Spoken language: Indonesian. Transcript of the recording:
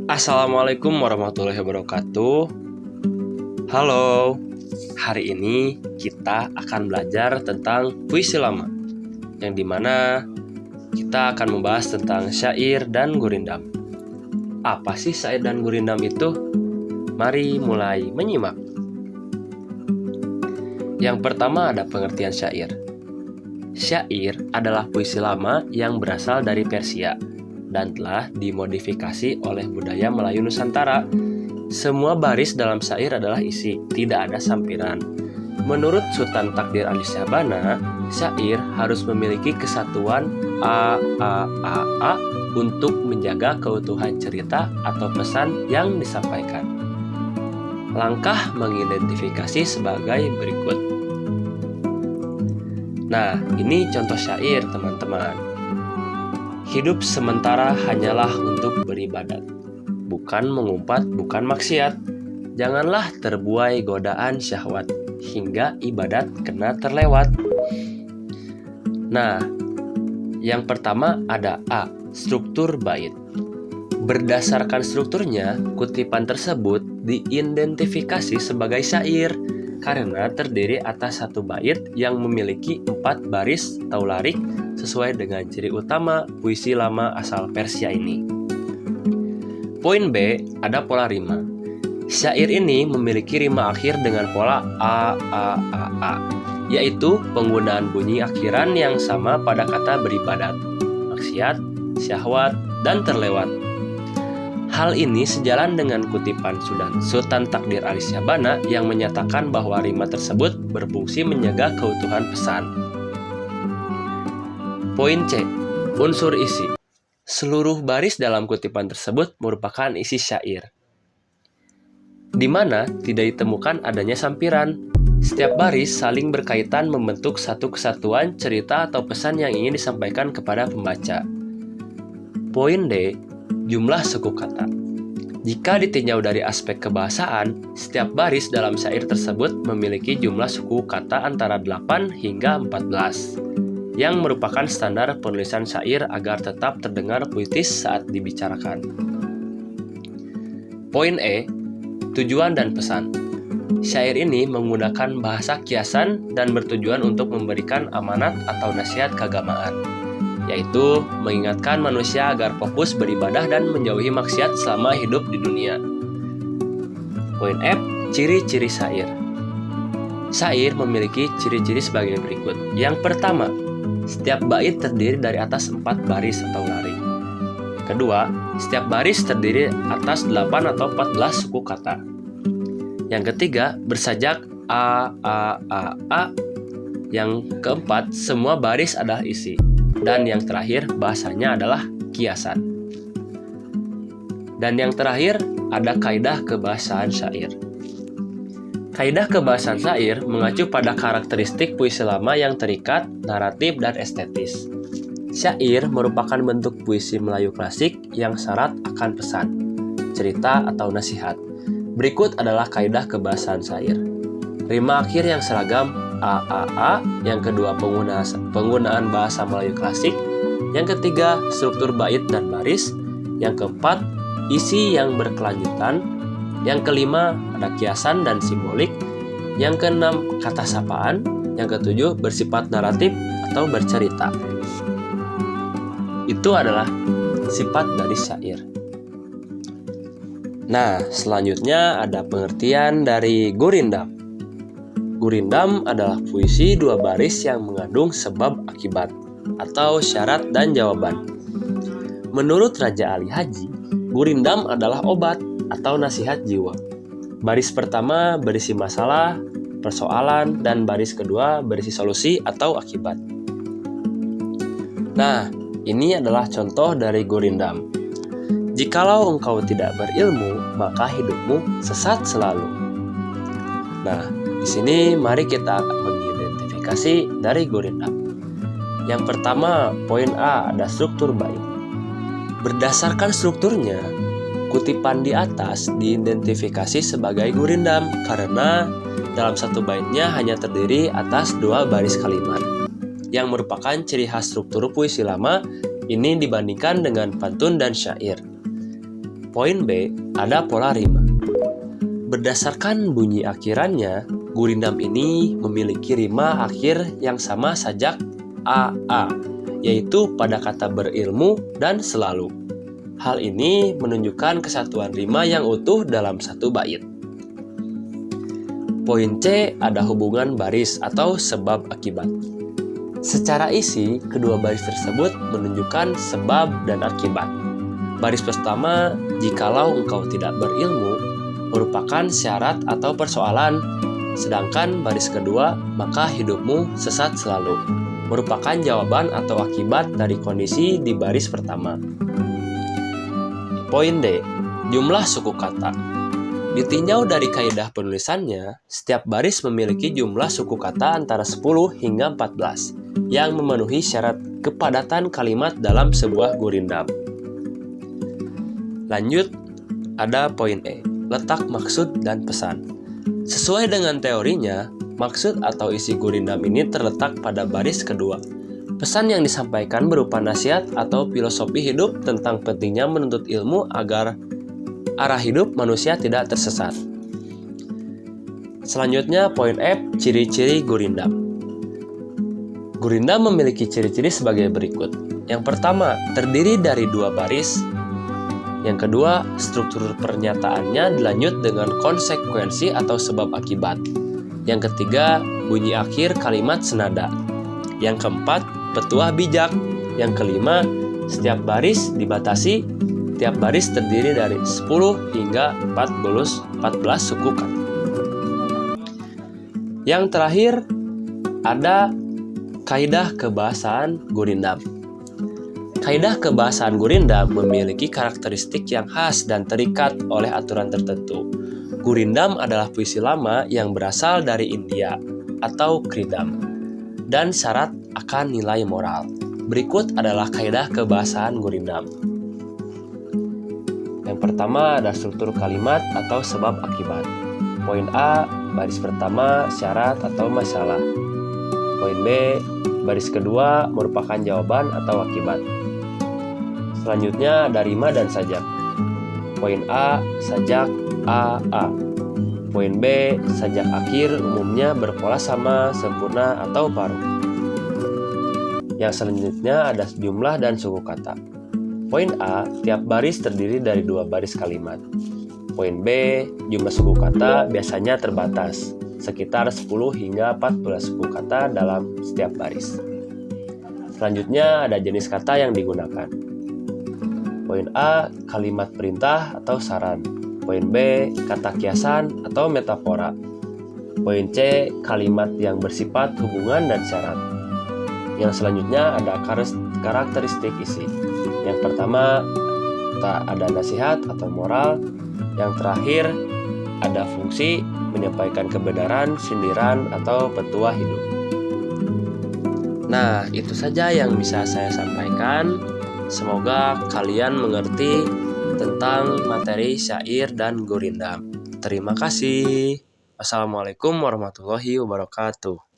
Assalamualaikum warahmatullahi wabarakatuh. Halo, hari ini kita akan belajar tentang puisi lama, yang dimana kita akan membahas tentang syair dan gurindam. Apa sih syair dan gurindam itu? Mari mulai menyimak. Yang pertama ada pengertian syair. Syair adalah puisi lama yang berasal dari Persia dan telah dimodifikasi oleh budaya Melayu Nusantara. Semua baris dalam syair adalah isi, tidak ada sampiran. Menurut Sultan Takdir Ali Syahbana, syair harus memiliki kesatuan a untuk menjaga keutuhan cerita atau pesan yang disampaikan. Langkah mengidentifikasi sebagai berikut. Nah, ini contoh syair, teman-teman. Hidup sementara hanyalah untuk beribadat, bukan mengumpat, bukan maksiat. Janganlah terbuai godaan syahwat, hingga ibadat kena terlewat. Nah, yang pertama ada A, struktur bait. Berdasarkan strukturnya, kutipan tersebut diidentifikasi sebagai syair karena terdiri atas satu bait yang memiliki 4 baris taularik sesuai dengan ciri utama puisi lama asal Persia ini. Poin B, ada pola rima. Syair ini memiliki rima akhir dengan pola a, yaitu penggunaan bunyi akhiran yang sama pada kata beribadat, maksiat, syahwat, dan terlewat. Hal ini sejalan dengan kutipan Sultan Takdir Ali Syahbana yang menyatakan bahwa rima tersebut berfungsi menjaga keutuhan pesan. Poin C, unsur isi. Seluruh baris dalam kutipan tersebut merupakan isi syair, di mana tidak ditemukan adanya sampiran. Setiap baris saling berkaitan membentuk satu kesatuan cerita atau pesan yang ingin disampaikan kepada pembaca. Poin D, jumlah suku kata. Jika ditinjau dari aspek kebahasaan, setiap baris dalam syair tersebut memiliki jumlah suku kata antara 8 hingga 14. Yang merupakan standar penulisan syair agar tetap terdengar puitis saat dibicarakan. Poin E, tujuan dan pesan. Syair ini menggunakan bahasa kiasan dan bertujuan untuk memberikan amanat atau nasihat keagamaan, yaitu mengingatkan manusia agar fokus beribadah dan menjauhi maksiat selama hidup di dunia. Poin F, ciri-ciri syair. Syair memiliki ciri-ciri sebagai berikut. Yang pertama, setiap bait terdiri dari atas 4 baris atau larik. Kedua, setiap baris terdiri atas 8 atau 14 suku kata. Yang ketiga, bersajak a. Yang keempat, semua baris adalah isi. Dan yang terakhir, bahasanya adalah kiasan. Dan yang terakhir, ada kaidah kebahasaan syair. Kaidah kebahasaan syair mengacu pada karakteristik puisi lama yang terikat, naratif, dan estetis. Syair merupakan bentuk puisi Melayu klasik yang syarat akan pesan, cerita, atau nasihat. Berikut adalah kaidah kebahasaan syair. Rima akhir yang seragam a. Yang kedua, penggunaan bahasa Melayu klasik. Yang ketiga, struktur bait dan baris. Yang keempat, isi yang berkelanjutan. Yang kelima, ada kiasan dan simbolik. Yang keenam, kata sapaan. Yang ketujuh, bersifat naratif atau bercerita. Itu adalah sifat dari syair. Nah, selanjutnya ada pengertian dari gurindam. Gurindam adalah puisi 2 baris yang mengandung sebab akibat atau syarat dan jawaban. Menurut Raja Ali Haji, gurindam adalah obat atau nasihat jiwa. Baris pertama berisi masalah, persoalan, dan baris kedua berisi solusi atau akibat. Nah, ini adalah contoh dari gurindam. Jikalau engkau tidak berilmu, maka hidupmu sesat selalu. Nah, di sini mari kita mengidentifikasi dari gurindam. Yang pertama, poin A, ada struktur bait. Berdasarkan strukturnya, kutipan di atas diidentifikasi sebagai gurindam karena dalam satu baitnya hanya terdiri atas 2 baris kalimat, yang merupakan ciri khas struktur puisi lama ini dibandingkan dengan pantun dan syair. Poin B, ada pola rima. Berdasarkan bunyi akhirannya, gurindam ini memiliki rima akhir yang sama sajak AA, yaitu pada kata berilmu dan selalu. Hal ini menunjukkan kesatuan rima yang utuh dalam satu bait. Poin C, ada hubungan baris atau sebab akibat. Secara isi, kedua baris tersebut menunjukkan sebab dan akibat. Baris pertama, jikalau engkau tidak berilmu, merupakan syarat atau persoalan, sedangkan baris kedua, maka hidupmu sesat selalu, merupakan jawaban atau akibat dari kondisi di baris pertama. Poin D, jumlah suku kata. Ditinjau dari kaidah penulisannya, setiap baris memiliki jumlah suku kata antara 10 hingga 14 yang memenuhi syarat kepadatan kalimat dalam sebuah gurindam. Lanjut, ada poin E, letak maksud dan pesan. Sesuai dengan teorinya, maksud atau isi gurindam ini terletak pada baris kedua. Pesan yang disampaikan berupa nasihat atau filosofi hidup tentang pentingnya menuntut ilmu agar arah hidup manusia tidak tersesat. Selanjutnya, poin F, ciri-ciri gurindam. Gurindam memiliki ciri-ciri sebagai berikut. Yang pertama, terdiri dari 2 baris. Yang kedua, struktur pernyataannya dilanjut dengan konsekuensi atau sebab akibat. Yang ketiga, bunyi akhir kalimat senada. Yang keempat, petuah bijak. Yang kelima, setiap baris dibatasi. Tiap baris terdiri dari 10 hingga 14 suku kata. Yang terakhir, ada kaidah kebahasaan gurindam. Kaidah kebahasaan gurindam memiliki karakteristik yang khas dan terikat oleh aturan tertentu. Gurindam adalah puisi lama yang berasal dari India atau Kridam dan syarat akan nilai moral. Berikut adalah kaidah kebahasaan gurindam. Yang pertama ada struktur kalimat atau sebab akibat. Poin A, baris pertama syarat atau masalah. Poin B, baris kedua merupakan jawaban atau akibat. Selanjutnya ada rima dan sajak. Poin A, sajak AA. Poin B, sajak akhir umumnya berpola sama, sempurna, atau paruh. Yang selanjutnya ada jumlah dan suku kata. Poin A, tiap baris terdiri dari 2 baris kalimat. Poin B, jumlah suku kata biasanya terbatas, sekitar 10 hingga 14 suku kata dalam setiap baris. Selanjutnya ada jenis kata yang digunakan. Poin A, kalimat perintah atau saran. Poin B, kata kiasan atau metafora. Poin C, kalimat yang bersifat hubungan dan syarat. Yang selanjutnya ada karakteristik isi. Yang pertama, ada nasihat atau moral. Yang terakhir, ada fungsi menyampaikan kebenaran, sindiran, atau petua hidup. Nah, itu saja yang bisa saya sampaikan. Semoga kalian mengerti tentang materi syair dan gurindam. Terima kasih. Wassalamualaikum warahmatullahi wabarakatuh.